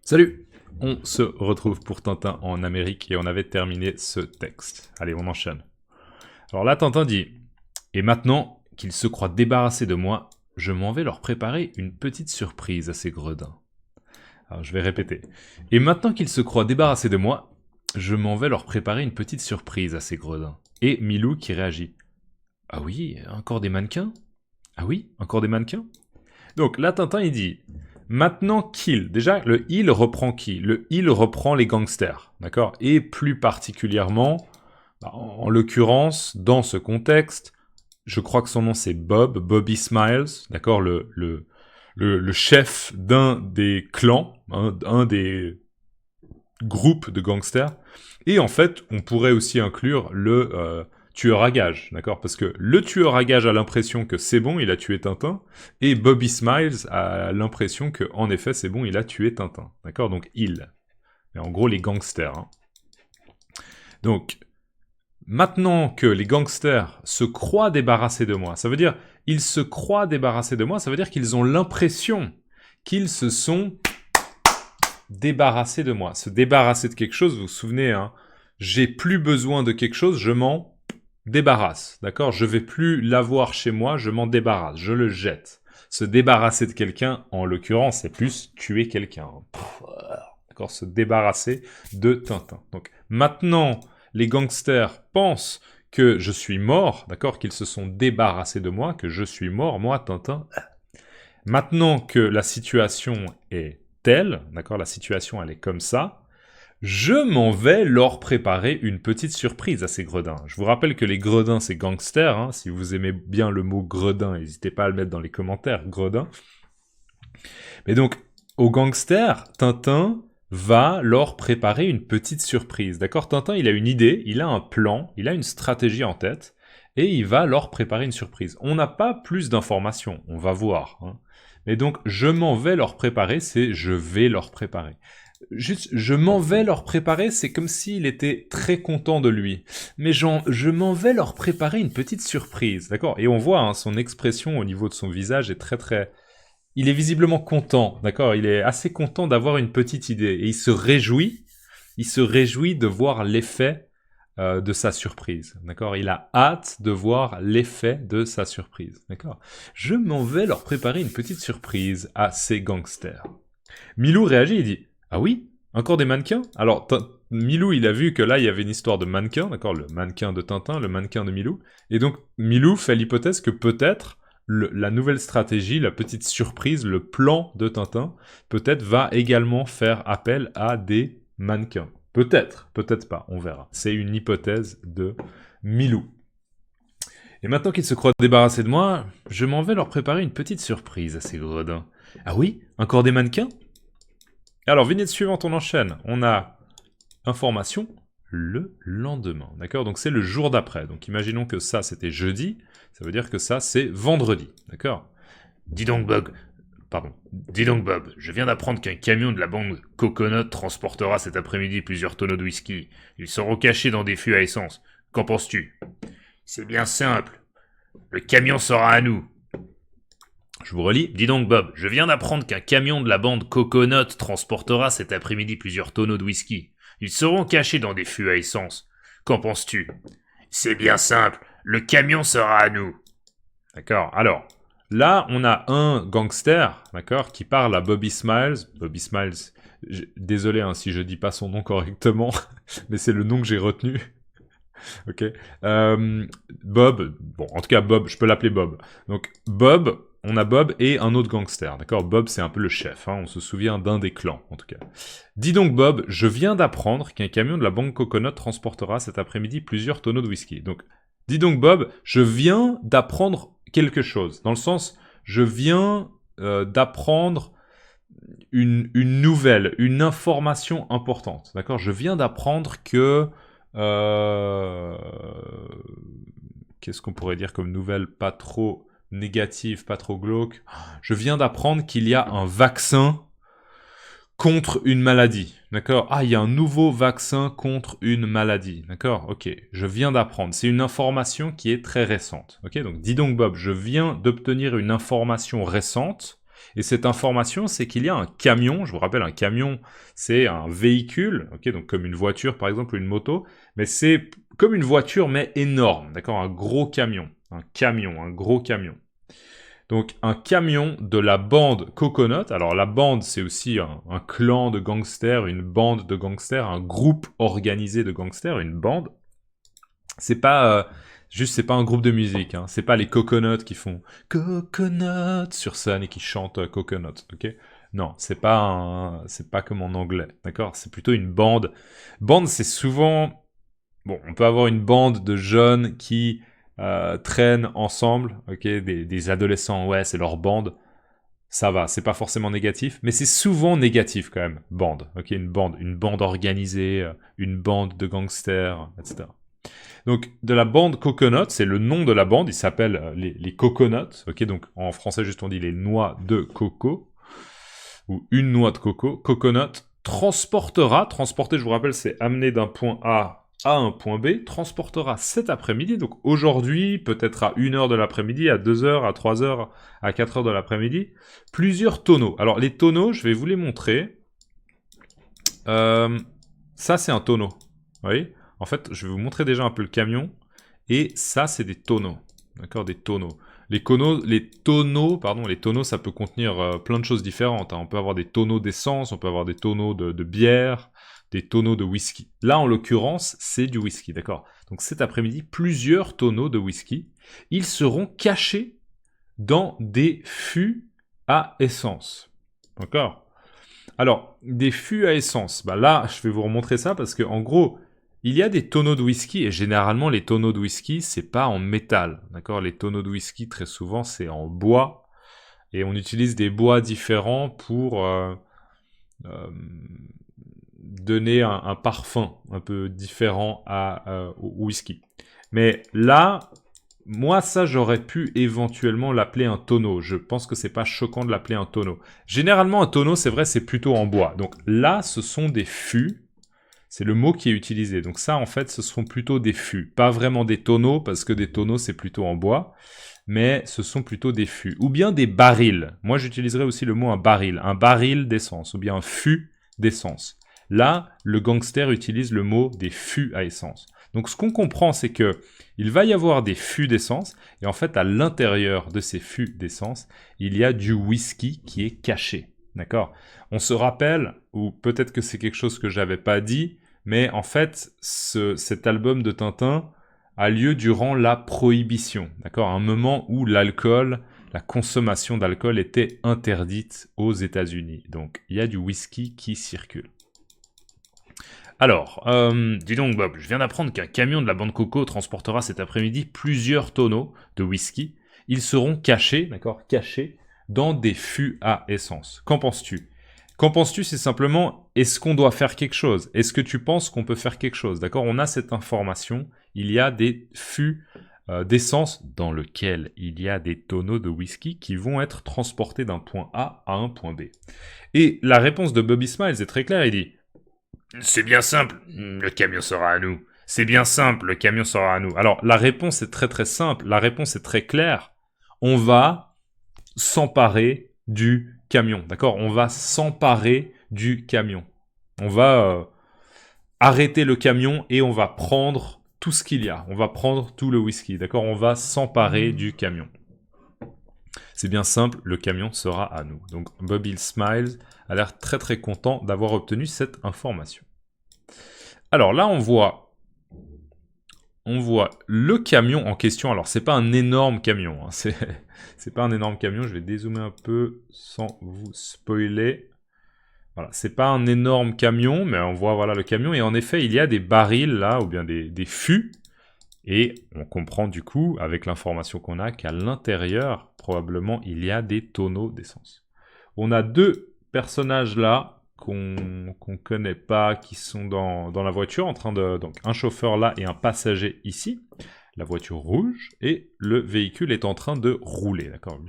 Salut! On se retrouve pour Tintin en Amérique et on avait terminé ce texte. Allez, on enchaîne. Alors là, Tintin dit « Et maintenant qu'ils se croient débarrassés de moi, je m'en vais leur préparer une petite surprise à ces gredins. » Alors je vais répéter. « Et maintenant qu'ils se croient débarrassés de moi, je m'en vais leur préparer une petite surprise à ces gredins. » Et Milou qui réagit. « Ah oui, encore des mannequins? Ah oui, encore des mannequins ?» Donc là, Tintin, il dit... Maintenant qu'il, déjà, le il reprend qui? Le il reprend les gangsters, d'accord? Et plus particulièrement, en l'occurrence, dans ce contexte, je crois que son nom c'est Bob, Bobby Smiles, d'accord? Le chef d'un des clans, un des groupes de gangsters. Et en fait, on pourrait aussi inclure le tueur à gages, d'accord? Parce que le tueur à gages a l'impression que c'est bon, il a tué Tintin, et Bobby Smiles a l'impression que, en effet, c'est bon, il a tué Tintin, d'accord? Donc, il. Mais en gros, les gangsters. Hein. Donc, maintenant que les gangsters se croient débarrassés de moi, ça veut dire, ils se croient débarrassés de moi, ça veut dire qu'ils ont l'impression qu'ils se sont débarrassés de moi. Se débarrasser de quelque chose, vous vous souvenez, hein, j'ai plus besoin de quelque chose, je m'en débarrasse, d'accord? Je vais plus l'avoir chez moi, je m'en débarrasse, je le jette. Se débarrasser de quelqu'un, en l'occurrence, c'est plus tuer quelqu'un. D'accord? Se débarrasser de Tintin. Donc, maintenant, les gangsters pensent que je suis mort, d'accord? Qu'ils se sont débarrassés de moi, que je suis mort, moi, Tintin. Maintenant que la situation est telle, d'accord? La situation, elle est comme ça. Je m'en vais leur préparer une petite surprise à ces gredins. Je vous rappelle que les gredins, c'est gangsters. Hein. Si vous aimez bien le mot gredin, n'hésitez pas à le mettre dans les commentaires, gredin. Mais donc, aux gangsters, Tintin va leur préparer une petite surprise. D'accord? Tintin, il a une idée, il a un plan, il a une stratégie en tête, et il va leur préparer une surprise. On n'a pas plus d'informations, on va voir. Hein. Mais donc, je m'en vais leur préparer, c'est je vais leur préparer. Juste, je m'en vais leur préparer, c'est comme s'il était très content de lui. Mais je m'en vais leur préparer une petite surprise, d'accord? Et on voit, hein, son expression au niveau de son visage est très... Il est visiblement content, d'accord? Il est assez content d'avoir une petite idée. Et il se réjouit de voir l'effet de sa surprise, d'accord? Il a hâte de voir l'effet de sa surprise, d'accord? Je m'en vais leur préparer une petite surprise à ces gangsters. Milou réagit, il dit... Ah oui? Encore des mannequins? Alors, Milou, il a vu que là, il y avait une histoire de mannequin, d'accord? Le mannequin de Tintin, le mannequin de Milou. Et donc, Milou fait l'hypothèse que peut-être la nouvelle stratégie, la petite surprise, le plan de Tintin, peut-être va également faire appel à des mannequins. Peut-être, peut-être pas, on verra. C'est une hypothèse de Milou. Et maintenant qu'ils se croient débarrassés de moi, je m'en vais leur préparer une petite surprise à ces gredins. Ah oui? Encore des mannequins? Alors, vignette suivante, on enchaîne. On a information le lendemain, d'accord? Donc, c'est le jour d'après. Donc, imaginons que ça, c'était jeudi. Ça veut dire que ça, c'est vendredi, d'accord? Dis donc Bob, je viens d'apprendre qu'un camion de la bande Coconut transportera cet après-midi plusieurs tonneaux de whisky. Ils seront cachés dans des fûts à essence. Qu'en penses-tu? C'est bien simple. Le camion sera à nous. Je vous relis. Dis donc Bob, je viens d'apprendre qu'un camion de la bande Coconut transportera cet après-midi plusieurs tonneaux de whisky. Ils seront cachés dans des fûts à essence. Qu'en penses-tu? C'est bien simple. Le camion sera à nous. D'accord. Alors, là, on a un gangster, d'accord, qui parle à Bobby Smiles. Bobby Smiles, désolé hein, si je dis pas son nom correctement, mais c'est le nom que j'ai retenu. Ok. Bob, bon, en tout cas Bob, je peux l'appeler Bob. Donc Bob, on a Bob et un autre gangster, d'accord? Bob, c'est un peu le chef, hein, on se souvient d'un des clans, en tout cas. Dis donc Bob, je viens d'apprendre qu'un camion de la banque Coconut transportera cet après-midi plusieurs tonneaux de whisky. Donc, dis donc Bob, je viens d'apprendre quelque chose. Dans le sens, je viens d'apprendre une nouvelle, une information importante, d'accord? Je viens d'apprendre que... Qu'est-ce qu'on pourrait dire comme nouvelle pas trop négative, pas trop glauque? Je viens d'apprendre qu'il y a un vaccin contre une maladie, d'accord? Ah, il y a un nouveau vaccin contre une maladie, d'accord? Ok, je viens d'apprendre. C'est une information qui est très récente, ok? Donc, dis donc Bob, je viens d'obtenir une information récente Et cette information, c'est qu'il y a un camion, je vous rappelle, un camion, c'est un véhicule, ok, donc comme une voiture par exemple, ou une moto, mais c'est comme une voiture, mais énorme, d'accord, un gros camion, un gros camion. Donc un camion de la bande Coconut, alors la bande c'est aussi un clan de gangsters, une bande de gangsters, un groupe organisé de gangsters, une bande. C'est pas c'est pas un groupe de musique, hein. C'est pas les Coconuts qui font Coconut sur scène et qui chantent Coconut, ok? Non, c'est pas comme en anglais, d'accord? C'est plutôt une bande. Bande, c'est souvent, bon, on peut avoir une bande de jeunes qui traînent ensemble, ok? Des adolescents, ouais, c'est leur bande. Ça va, c'est pas forcément négatif, mais c'est souvent négatif quand même. Bande, ok? Une bande organisée, une bande de gangsters, etc. Donc, de la bande Coconut, c'est le nom de la bande, il s'appelle les Coconuts, ok, donc en français juste on dit les noix de coco, ou une noix de coco. Coconut transporter, je vous rappelle, c'est amener d'un point A à un point B, transportera cet après-midi, donc aujourd'hui, peut-être à 1h de l'après-midi, à 2h, à 3h, à 4h de l'après-midi, plusieurs tonneaux. Alors les tonneaux, je vais vous les montrer. Ça c'est un tonneau, vous voyez ? En fait, je vais vous montrer déjà un peu le camion. Et ça, c'est des tonneaux. D'accord, des tonneaux. Les tonneaux, ça peut contenir plein de choses différentes, hein. On peut avoir des tonneaux d'essence, on peut avoir des tonneaux de bière, des tonneaux de whisky. Là, en l'occurrence, c'est du whisky, d'accord. Donc cet après-midi, plusieurs tonneaux de whisky. Ils seront cachés dans des fûts à essence. D'accord. Alors, des fûts à essence. Bah là, je vais vous remontrer ça parce que, en gros, il y a des tonneaux de whisky, et généralement, les tonneaux de whisky, c'est pas en métal, d'accord? Les tonneaux de whisky, très souvent, c'est en bois, et on utilise des bois différents pour donner un parfum un peu différent au whisky. Mais là, moi, ça, j'aurais pu éventuellement l'appeler un tonneau. Je pense que c'est pas choquant de l'appeler un tonneau. Généralement, un tonneau, c'est vrai, c'est plutôt en bois. Donc là, ce sont des fûts. C'est le mot qui est utilisé. Donc ça, en fait, ce seront plutôt des fûts. Pas vraiment des tonneaux, parce que des tonneaux, c'est plutôt en bois. Mais ce sont plutôt des fûts. Ou bien des barils. Moi, j'utiliserais aussi le mot un baril d'essence. Ou bien un fût d'essence. Là, le gangster utilise le mot des fûts à essence. Donc ce qu'on comprend, c'est que il va y avoir des fûts d'essence. Et en fait, à l'intérieur de ces fûts d'essence, il y a du whisky qui est caché. D'accord ? On se rappelle, ou peut-être que c'est quelque chose que j'avais pas dit, mais en fait, cet album de Tintin a lieu durant la Prohibition, d'accord ? Un moment où l'alcool, la consommation d'alcool était interdite aux États-Unis. Donc, il y a du whisky qui circule. Alors, Dis donc Bob, je viens d'apprendre qu'un camion de la bande Coco transportera cet après-midi plusieurs tonneaux de whisky. Ils seront cachés, d'accord, cachés dans des fûts à essence. Qu'en penses-tu ? Qu'en penses-tu, c'est simplement, est-ce qu'on doit faire quelque chose ? Est-ce que tu penses qu'on peut faire quelque chose ? D'accord ? On a cette information, il y a des fûts d'essence dans lesquels il y a des tonneaux de whisky qui vont être transportés d'un point A à un point B. Et la réponse de Bobby Smiles est très claire, il dit « C'est bien simple, le camion sera à nous. C'est bien simple, le camion sera à nous. » Alors, la réponse est très très simple, la réponse est très claire. On va s'emparer du camion, d'accord ? On va s'emparer du camion. On va arrêter le camion et on va prendre tout ce qu'il y a. On va prendre tout le whisky, d'accord ? On va s'emparer du camion. C'est bien simple, le camion sera à nous. Donc Bobby Smiles a l'air très très content d'avoir obtenu cette information. Alors là, on voit le camion en question. Alors c'est pas un énorme camion, hein. C'est pas un énorme camion. Je vais dézoomer un peu sans vous spoiler. Voilà, c'est pas un énorme camion, mais on voit voilà le camion. Et en effet, il y a des barils là, ou bien des fûts. Et on comprend du coup, avec l'information qu'on a, qu'à l'intérieur, probablement, il y a des tonneaux d'essence. On a deux personnages là qu'on connaît pas, qui sont dans la voiture, en train de... Donc un chauffeur là et un passager ici. La voiture rouge, et le véhicule est en train de rouler, d'accord ?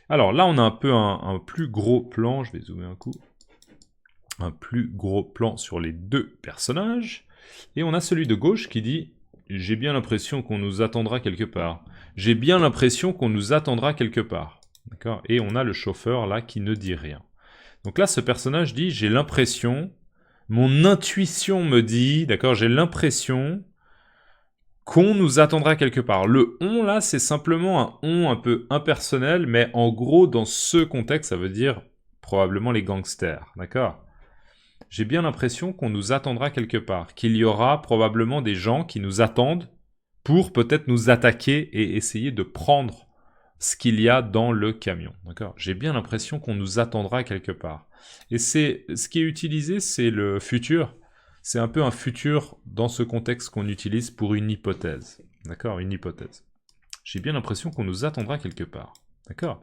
Alors là, on a un peu un plus gros plan, je vais zoomer un coup. Un plus gros plan sur les deux personnages. Et on a celui de gauche qui dit « J'ai bien l'impression qu'on nous attendra quelque part. J'ai bien l'impression qu'on nous attendra quelque part. » D'accord? Et on a le chauffeur là qui ne dit rien. Donc là, ce personnage dit, j'ai l'impression, mon intuition me dit, d'accord, j'ai l'impression qu'on nous attendra quelque part. Le on là, c'est simplement un on un peu impersonnel, mais en gros, dans ce contexte, ça veut dire probablement les gangsters, d'accord? J'ai bien l'impression qu'on nous attendra quelque part, qu'il y aura probablement des gens qui nous attendent pour peut-être nous attaquer et essayer de prendre ce qu'il y a dans le camion. D'accord? J'ai bien l'impression qu'on nous attendra quelque part. Et c'est ce qui est utilisé, c'est le futur. C'est un peu un futur dans ce contexte qu'on utilise pour une hypothèse. D'accord? Une hypothèse. J'ai bien l'impression qu'on nous attendra quelque part. D'accord?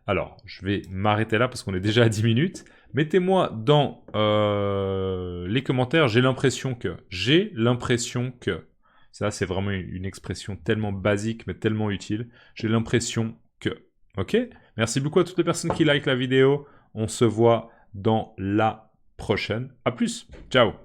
Alors, je vais m'arrêter là parce qu'on est déjà à 10 minutes. Mettez-moi dans les commentaires, j'ai l'impression que. J'ai l'impression que. Ça, c'est vraiment une expression tellement basique, mais tellement utile. J'ai l'impression que. Ok? Merci beaucoup à toutes les personnes qui likent la vidéo. On se voit dans la prochaine. À plus. Ciao.